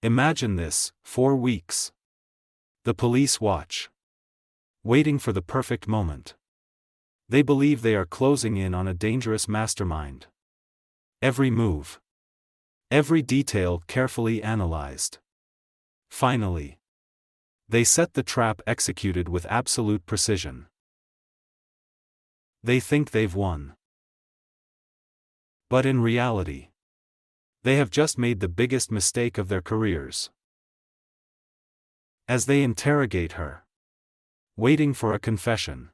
Imagine this, 4 weeks. The police watch, waiting for the perfect moment. They believe they are closing in on a dangerous mastermind. Every move, every detail carefully analyzed. Finally, they set the trap executed with absolute precision. They think they've won. But in reality, they have just made the biggest mistake of their careers. As they interrogate her, waiting for a confession,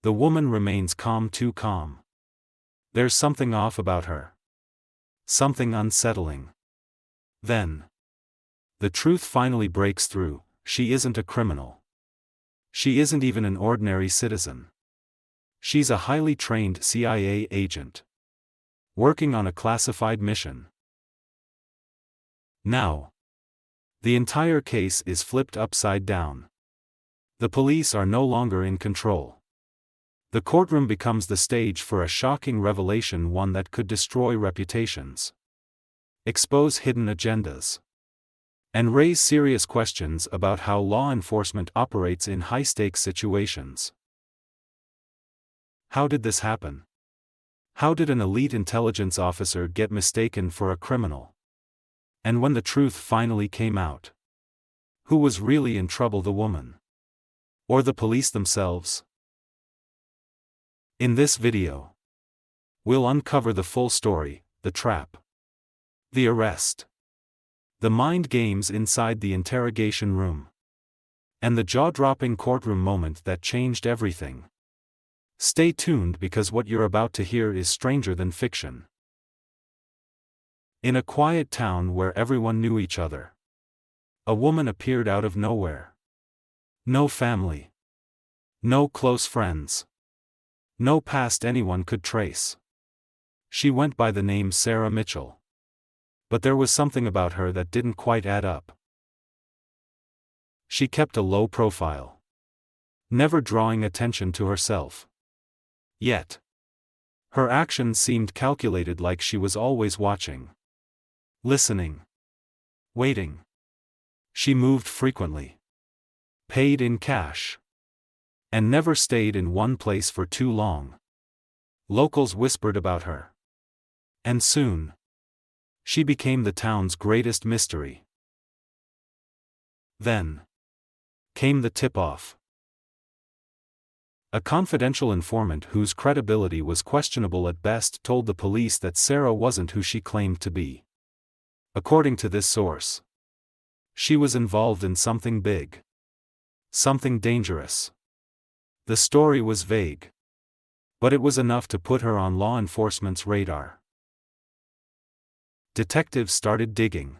the woman remains calm, too calm. There's something off about her. Something unsettling. Then, the truth finally breaks through. She isn't a criminal. She isn't even an ordinary citizen. She's a highly trained CIA agent, working on a classified mission. Now, the entire case is flipped upside down. The police are no longer in control. The courtroom becomes the stage for a shocking revelation, one that could destroy reputations, expose hidden agendas, and raise serious questions about how law enforcement operates in high-stakes situations. How did this happen? How did an elite intelligence officer get mistaken for a criminal? And when the truth finally came out, who was really in trouble, the woman? Or the police themselves? In this video, we'll uncover the full story, the trap, the arrest, the mind games inside the interrogation room, and the jaw-dropping courtroom moment that changed everything. Stay tuned, because what you're about to hear is stranger than fiction. In a quiet town where everyone knew each other, a woman appeared out of nowhere. No family. No close friends. No past anyone could trace. She went by the name Sarah Mitchell. But there was something about her that didn't quite add up. She kept a low profile, never drawing attention to herself. Yet, her actions seemed calculated, like she was always watching, listening, waiting. She moved frequently, paid in cash, and never stayed in one place for too long. Locals whispered about her, and soon, she became the town's greatest mystery. Then came the tip-off. A confidential informant whose credibility was questionable at best told the police that Sarah wasn't who she claimed to be. According to this source, she was involved in something big, something dangerous. The story was vague, but it was enough to put her on law enforcement's radar. Detectives started digging.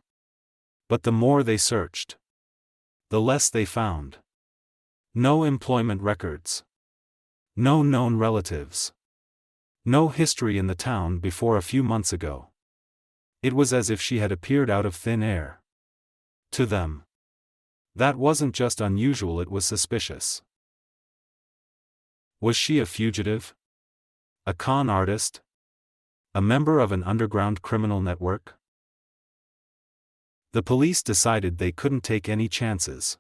But the more they searched, the less they found. No employment records. No known relatives. No history in the town before a few months ago. It was as if she had appeared out of thin air. To them, that wasn't just unusual, it was suspicious. Was she a fugitive? A con artist? A member of an underground criminal network? The police decided they couldn't take any chances.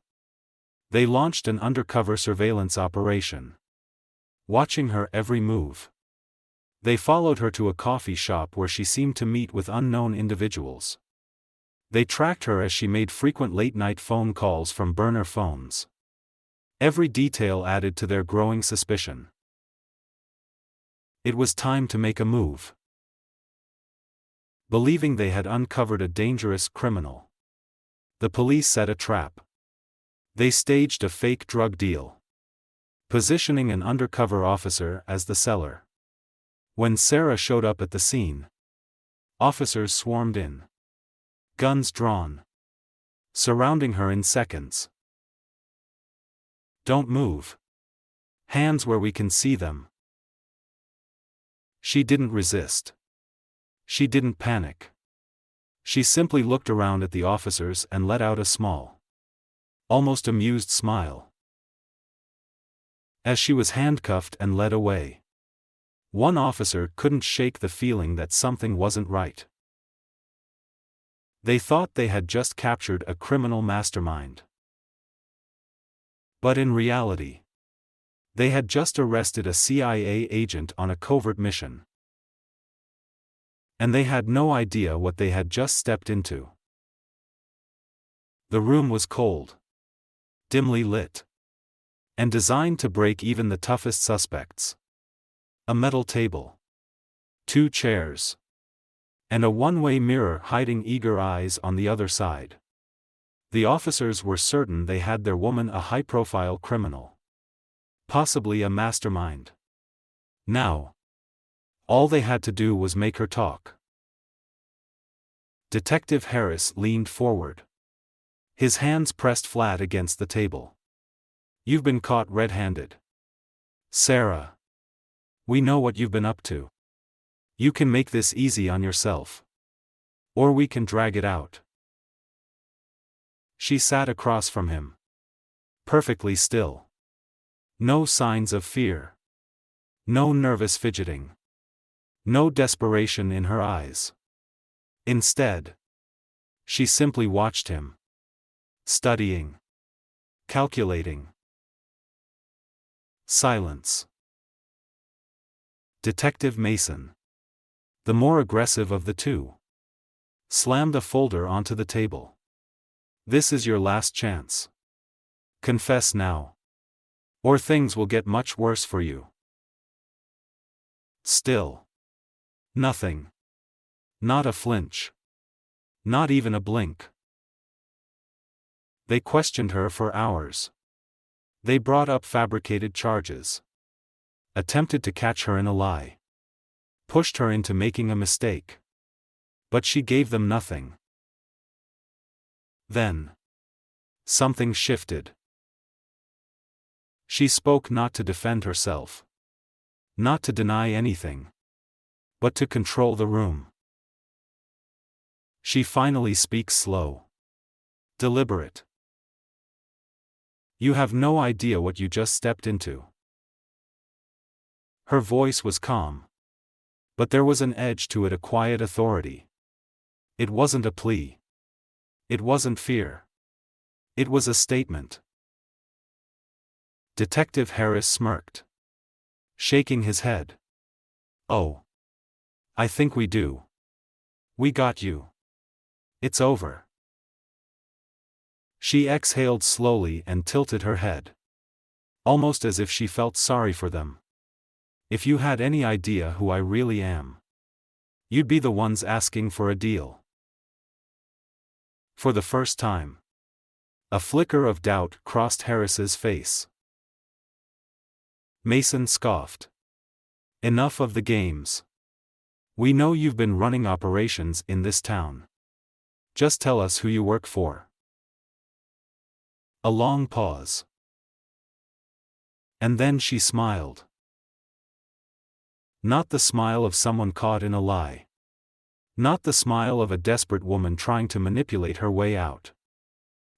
They launched an undercover surveillance operation, watching her every move. They followed her to a coffee shop where she seemed to meet with unknown individuals. They tracked her as she made frequent late-night phone calls from burner phones. Every detail added to their growing suspicion. It was time to make a move. Believing they had uncovered a dangerous criminal, the police set a trap. They staged a fake drug deal, positioning an undercover officer as the seller. When Sarah showed up at the scene, officers swarmed in, guns drawn, surrounding her in seconds. "Don't move. Hands where we can see them." She didn't resist. She didn't panic. She simply looked around at the officers and let out a small, almost amused smile. As she was handcuffed and led away, one officer couldn't shake the feeling that something wasn't right. They thought they had just captured a criminal mastermind. But in reality, they had just arrested a CIA agent on a covert mission. And they had no idea what they had just stepped into. The room was cold, dimly lit, and designed to break even the toughest suspects. A metal table, 2 chairs, and a one-way mirror hiding eager eyes on the other side. The officers were certain they had their woman a high-profile criminal. Possibly a mastermind. Now, all they had to do was make her talk. Detective Harris leaned forward. His hands pressed flat against the table. "You've been caught red-handed, Sarah. We know what you've been up to. You can make this easy on yourself. Or we can drag it out." She sat across from him, perfectly still. No signs of fear. No nervous fidgeting. No desperation in her eyes. Instead, she simply watched him. Studying. Calculating. Silence. Detective Mason, the more aggressive of the two, slammed a folder onto the table. "This is your last chance. Confess now, or things will get much worse for you." Still. Nothing. Not a flinch. Not even a blink. They questioned her for hours. They brought up fabricated charges. Attempted to catch her in a lie. Pushed her into making a mistake. But she gave them nothing. Then, something shifted. She spoke not to defend herself. Not to deny anything. But to control the room. She finally speaks slow. Deliberate. "You have no idea what you just stepped into." Her voice was calm. But there was an edge to it, a quiet authority. It wasn't a plea. It wasn't fear. It was a statement. Detective Harris smirked, shaking his head. "Oh. I think we do. We got you. It's over." She exhaled slowly and tilted her head. Almost as if she felt sorry for them. "If you had any idea who I really am, you'd be the ones asking for a deal." For the first time, a flicker of doubt crossed Harris's face. Mason scoffed. "Enough of the games. We know you've been running operations in this town. Just tell us who you work for." A long pause. And then she smiled. Not the smile of someone caught in a lie. Not the smile of a desperate woman trying to manipulate her way out.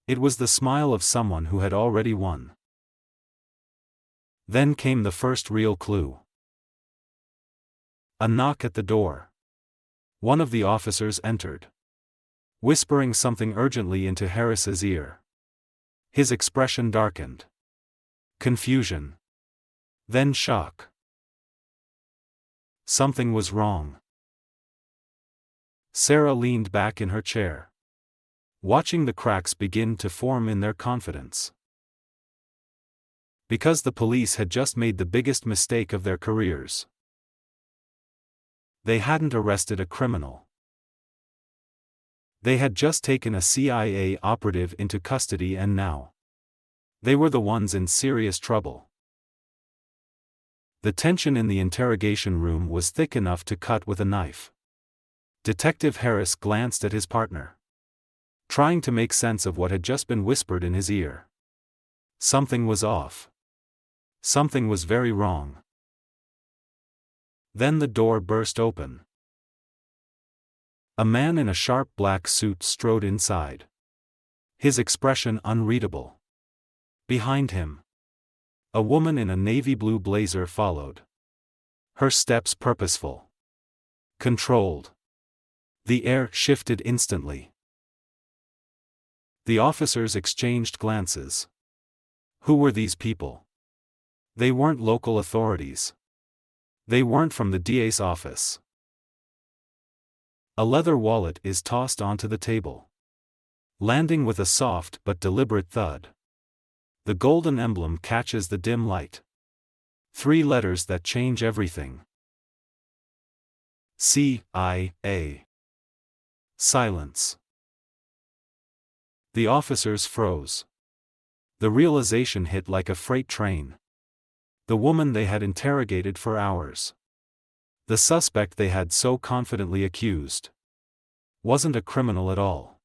It was the smile of someone who had already won. Then came the first real clue. A knock at the door. One of the officers entered, whispering something urgently into Harris's ear. His expression darkened. Confusion. Then shock. Something was wrong. Sarah leaned back in her chair, watching the cracks begin to form in their confidence. Because the police had just made the biggest mistake of their careers. They hadn't arrested a criminal. They had just taken a CIA operative into custody, and now they were the ones in serious trouble. The tension in the interrogation room was thick enough to cut with a knife. Detective Harris glanced at his partner, trying to make sense of what had just been whispered in his ear. Something was off. Something was very wrong. Then the door burst open. A man in a sharp black suit strode inside, his expression unreadable. Behind him, a woman in a navy blue blazer followed, her steps purposeful, controlled. The air shifted instantly. The officers exchanged glances. Who were these people? They weren't local authorities. They weren't from the DA's office. A leather wallet is tossed onto the table, landing with a soft but deliberate thud. The golden emblem catches the dim light. 3 letters that change everything. CIA. Silence. The officers froze. The realization hit like a freight train. The woman they had interrogated for hours, the suspect they had so confidently accused, wasn't a criminal at all.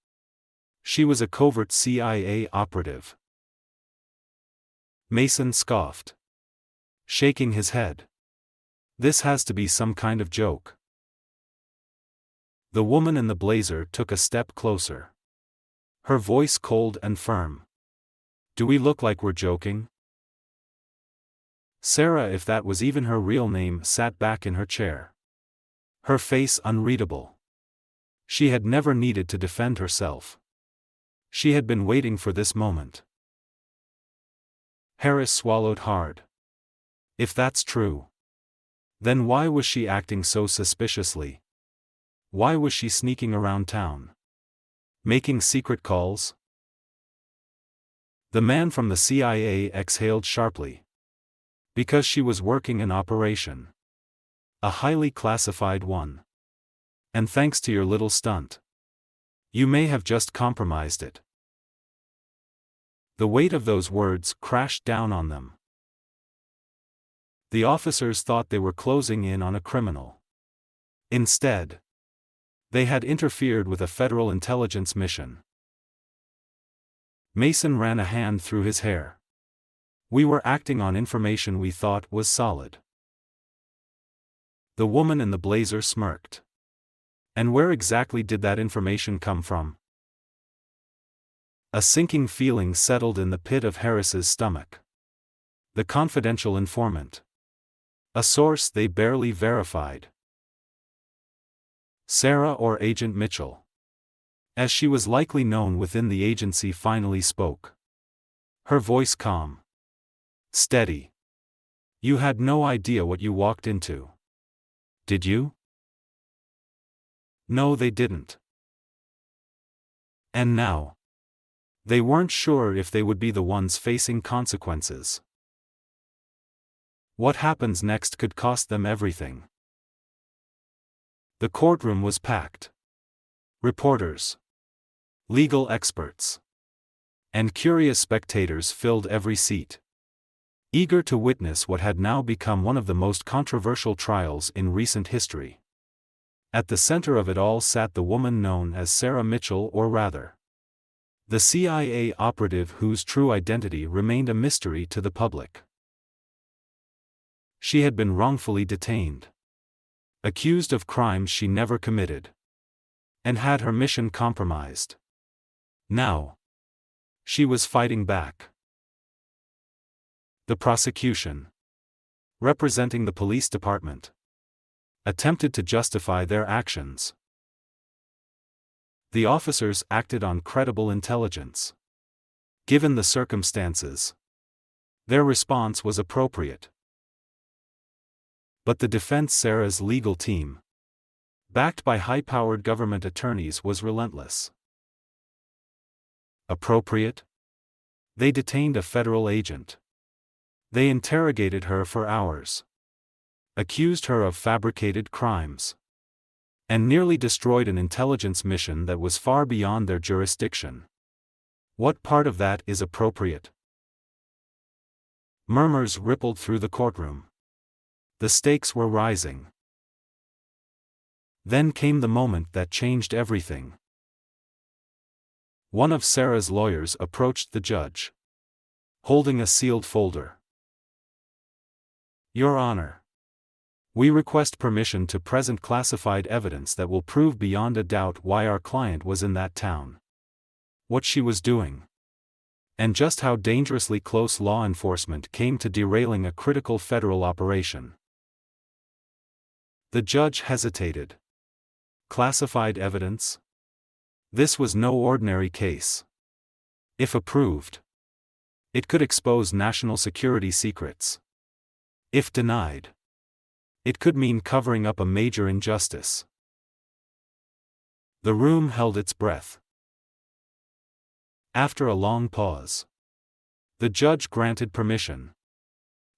She was a covert CIA operative. Mason scoffed, shaking his head. This has to be some kind of joke. The woman in the blazer took a step closer, her voice cold and firm. Do we look like we're joking? Sarah, if that was even her real name, sat back in her chair, her face unreadable. She had never needed to defend herself. She had been waiting for this moment. Harris swallowed hard. If that's true, then why was she acting so suspiciously? Why was she sneaking around town, making secret calls? The man from the CIA exhaled sharply. Because she was working an operation. A highly classified one. And thanks to your little stunt, you may have just compromised it. The weight of those words crashed down on them. The officers thought they were closing in on a criminal. Instead, they had interfered with a federal intelligence mission. Mason ran a hand through his hair. We were acting on information we thought was solid. The woman in the blazer smirked. And where exactly did that information come from? A sinking feeling settled in the pit of Harris's stomach. The confidential informant. A source they barely verified. Sarah, or Agent Mitchell, as she was likely known within the agency, finally spoke. Her voice calm. Steady. You had no idea what you walked into. Did you? No, they didn't. And now, they weren't sure if they would be the ones facing consequences. What happens next could cost them everything. The courtroom was packed. Reporters, legal experts, and curious spectators filled every seat, eager to witness what had now become one of the most controversial trials in recent history. At the center of it all sat the woman known as Sarah Mitchell, or rather, the CIA operative whose true identity remained a mystery to the public. She had been wrongfully detained, accused of crimes she never committed, and had her mission compromised. Now, she was fighting back. The prosecution, representing the police department, attempted to justify their actions. The officers acted on credible intelligence. Given the circumstances, their response was appropriate. But the defense, Sarah's legal team, backed by high-powered government attorneys, was relentless. Appropriate? They detained a federal agent. They interrogated her for hours, accused her of fabricated crimes, and nearly destroyed an intelligence mission that was far beyond their jurisdiction. What part of that is appropriate? Murmurs rippled through the courtroom. The stakes were rising. Then came the moment that changed everything. One of Sarah's lawyers approached the judge, holding a sealed folder. Your Honor, we request permission to present classified evidence that will prove beyond a doubt why our client was in that town, what she was doing, and just how dangerously close law enforcement came to derailing a critical federal operation. The judge hesitated. Classified evidence? This was no ordinary case. If approved, it could expose national security secrets. If denied, it could mean covering up a major injustice. The room held its breath. After a long pause, the judge granted permission.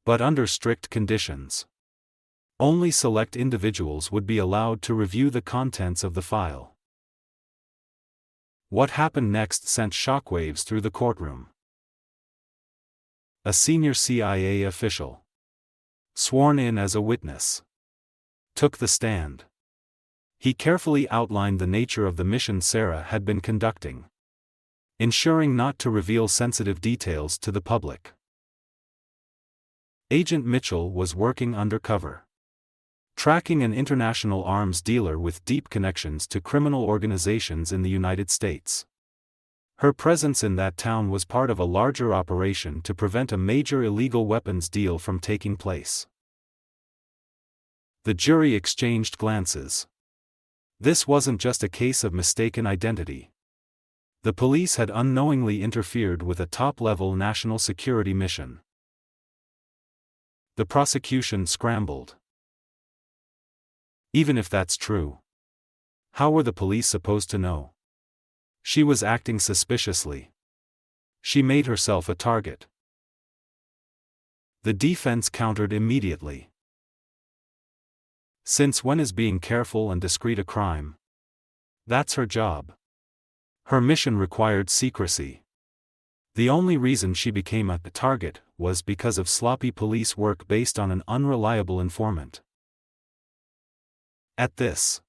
But under strict conditions. Only select individuals would be allowed to review the contents of the file. What happened next sent shockwaves through the courtroom. A senior CIA official, sworn in as a witness, took the stand. He carefully outlined the nature of the mission Sarah had been conducting, ensuring not to reveal sensitive details to the public. Agent Mitchell was working undercover, tracking an international arms dealer with deep connections to criminal organizations in the United States. Her presence in that town was part of a larger operation to prevent a major illegal weapons deal from taking place. The jury exchanged glances. This wasn't just a case of mistaken identity. The police had unknowingly interfered with a top-level national security mission. The prosecution scrambled. Even if that's true, how were the police supposed to know? She was acting suspiciously. She made herself a target. The defense countered immediately. Since when is being careful and discreet a crime? That's her job. Her mission required secrecy. The only reason she became a target was because of sloppy police work based on an unreliable informant. At this,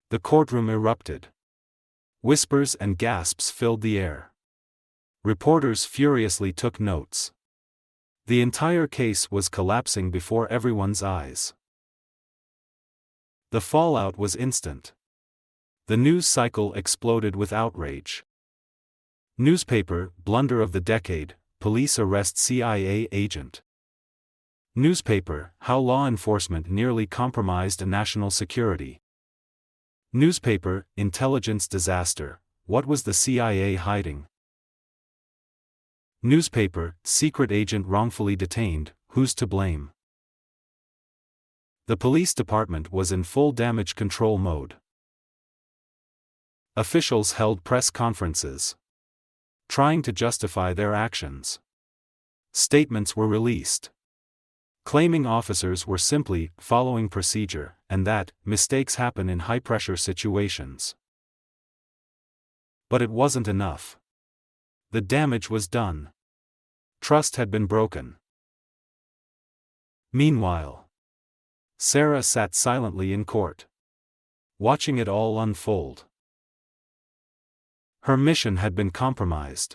the courtroom erupted. Whispers and gasps filled the air. Reporters furiously took notes. The entire case was collapsing before everyone's eyes. The fallout was instant. The news cycle exploded with outrage. Newspaper, blunder of the decade, police arrest CIA agent. Newspaper, how law enforcement nearly compromised national security. Newspaper, intelligence disaster, what was the CIA hiding? Newspaper, secret agent wrongfully detained, who's to blame? The police department was in full damage control mode. Officials held press conferences, trying to justify their actions. Statements were released, claiming officers were simply following procedure, and that mistakes happen in high-pressure situations. But it wasn't enough. The damage was done. Trust had been broken. Meanwhile, Sarah sat silently in court, watching it all unfold. Her mission had been compromised.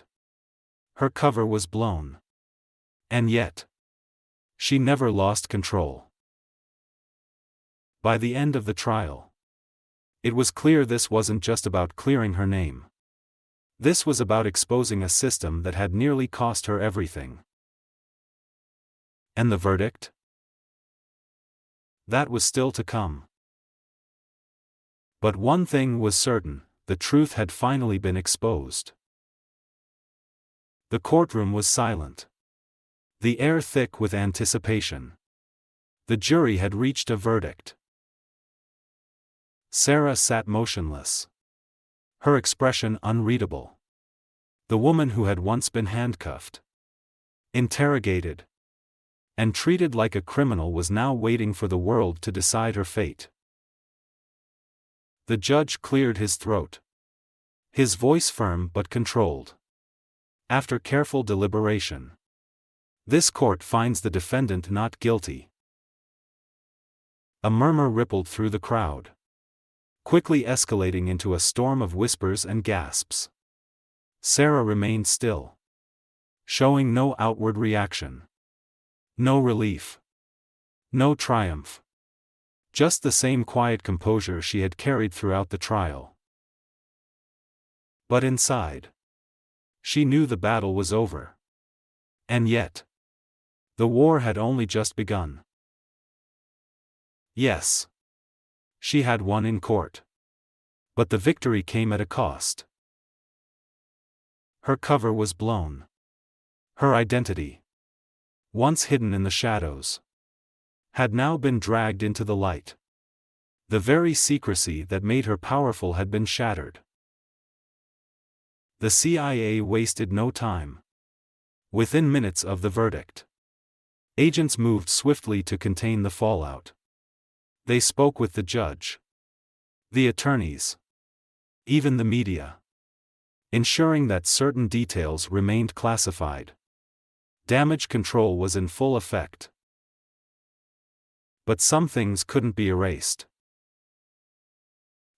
Her cover was blown. And yet, she never lost control. By the end of the trial, it was clear this wasn't just about clearing her name. This was about exposing a system that had nearly cost her everything. And the verdict? That was still to come. But one thing was certain, the truth had finally been exposed. The courtroom was silent, the air thick with anticipation. The jury had reached a verdict. Sarah sat motionless, her expression unreadable. The woman who had once been handcuffed, interrogated, and treated like a criminal was now waiting for the world to decide her fate. The judge cleared his throat, his voice firm but controlled. After careful deliberation, this court finds the defendant not guilty. A murmur rippled through the crowd, quickly escalating into a storm of whispers and gasps. Sarah remained still, showing no outward reaction. No relief. No triumph. Just the same quiet composure she had carried throughout the trial. But inside, she knew the battle was over. And yet, the war had only just begun. Yes, she had won in court. But the victory came at a cost. Her cover was blown. Her identity, once hidden in the shadows, had now been dragged into the light. The very secrecy that made her powerful had been shattered. The CIA wasted no time. Within minutes of the verdict, agents moved swiftly to contain the fallout. They spoke with the judge, the attorneys, even the media, ensuring that certain details remained classified. Damage control was in full effect. But some things couldn't be erased.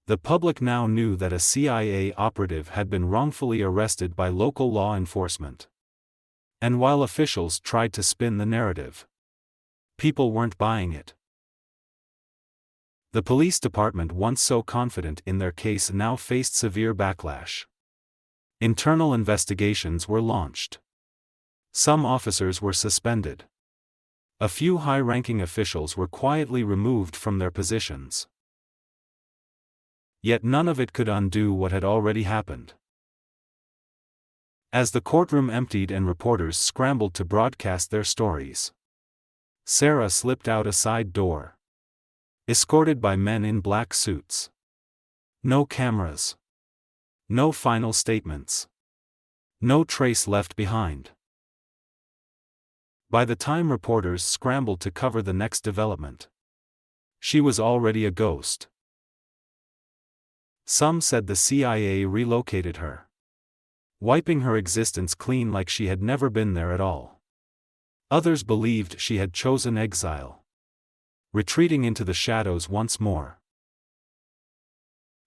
The public now knew that a CIA operative had been wrongfully arrested by local law enforcement. And while officials tried to spin the narrative, people weren't buying it. The police department, once so confident in their case, now faced severe backlash. Internal investigations were launched. Some officers were suspended. A few high-ranking officials were quietly removed from their positions. Yet none of it could undo what had already happened. As the courtroom emptied and reporters scrambled to broadcast their stories, Sarah slipped out a side door, escorted by men in black suits. No cameras. No final statements. No trace left behind. By the time reporters scrambled to cover the next development, she was already a ghost. Some said the CIA relocated her, wiping her existence clean like she had never been there at all. Others believed she had chosen exile, retreating into the shadows once more.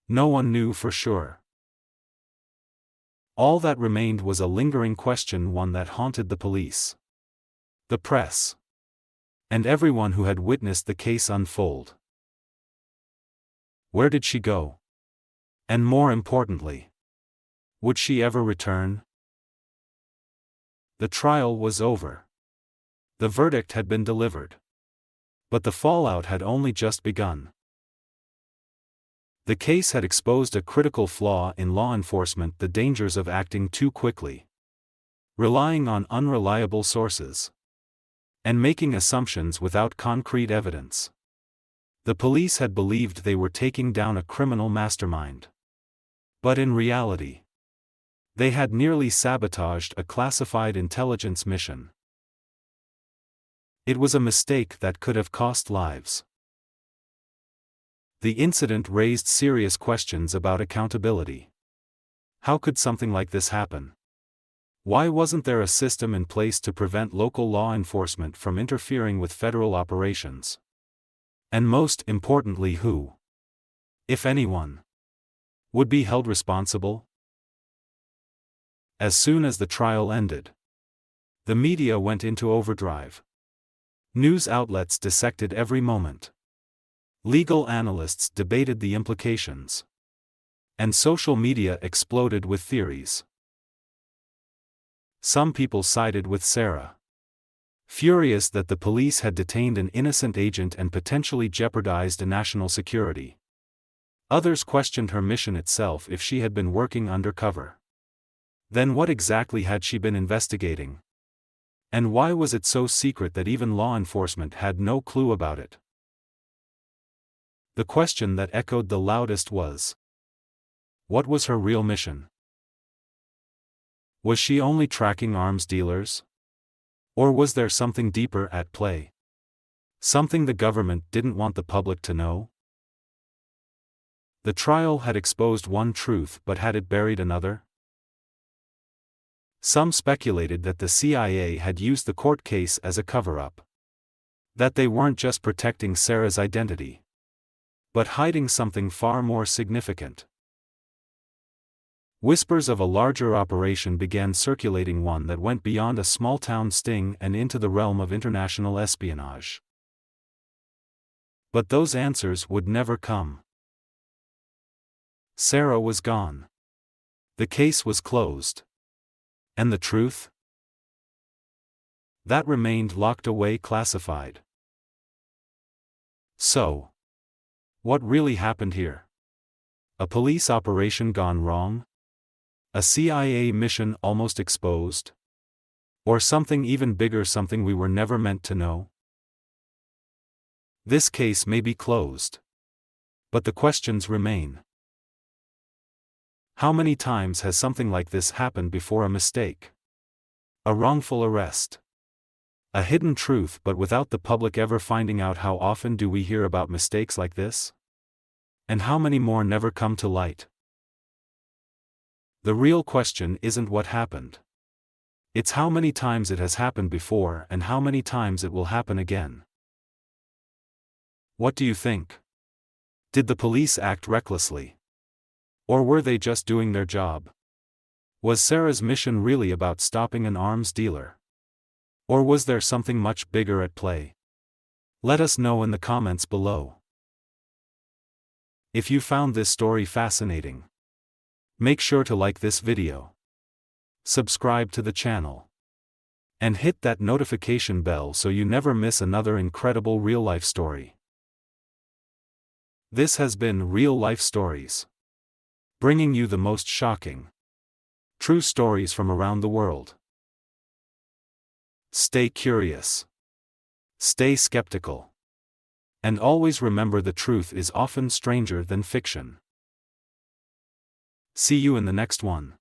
No one knew for sure. All that remained was a lingering question, one that haunted the police, the press, and everyone who had witnessed the case unfold. Where did she go? And more importantly, would she ever return? The trial was over. The verdict had been delivered. But the fallout had only just begun. The case had exposed a critical flaw in law enforcement: the dangers of acting too quickly, relying on unreliable sources, and making assumptions without concrete evidence. The police had believed they were taking down a criminal mastermind. But in reality, they had nearly sabotaged a classified intelligence mission. It was a mistake that could have cost lives. The incident raised serious questions about accountability. How could something like this happen? Why wasn't there a system in place to prevent local law enforcement from interfering with federal operations? And most importantly, who, if anyone, would be held responsible? As soon as the trial ended, the media went into overdrive. News outlets dissected every moment. Legal analysts debated the implications. And social media exploded with theories. Some people sided with Sarah, furious that the police had detained an innocent agent and potentially jeopardized national security. Others questioned her mission itself: if she had been working undercover, then what exactly had she been investigating? And why was it so secret that even law enforcement had no clue about it? The question that echoed the loudest was, what was her real mission? Was she only tracking arms dealers? Or was there something deeper at play? Something the government didn't want the public to know? The trial had exposed one truth, but had it buried another? Some speculated that the CIA had used the court case as a cover-up. That they weren't just protecting Sarah's identity, but hiding something far more significant. Whispers of a larger operation began circulating, one that went beyond a small-town sting and into the realm of international espionage. But those answers would never come. Sarah was gone. The case was closed. And the truth? That remained locked away, classified. So, what really happened here? A police operation gone wrong? A CIA mission almost exposed? Or something even bigger, something we were never meant to know? This case may be closed. But the questions remain. How many times has something like this happened before? A mistake, a wrongful arrest, a hidden truth, but without the public ever finding out? How often do we hear about mistakes like this? And how many more never come to light? The real question isn't what happened. It's how many times it has happened before and how many times it will happen again. What do you think? Did the police act recklessly? Or were they just doing their job? Was Sarah's mission really about stopping an arms dealer? Or was there something much bigger at play? Let us know in the comments below. If you found this story fascinating, make sure to like this video, subscribe to the channel, and hit that notification bell so you never miss another incredible real-life story. This has been Real Life Stories, bringing you the most shocking, true stories from around the world. Stay curious, stay skeptical, and always remember the truth is often stranger than fiction. See you in the next one.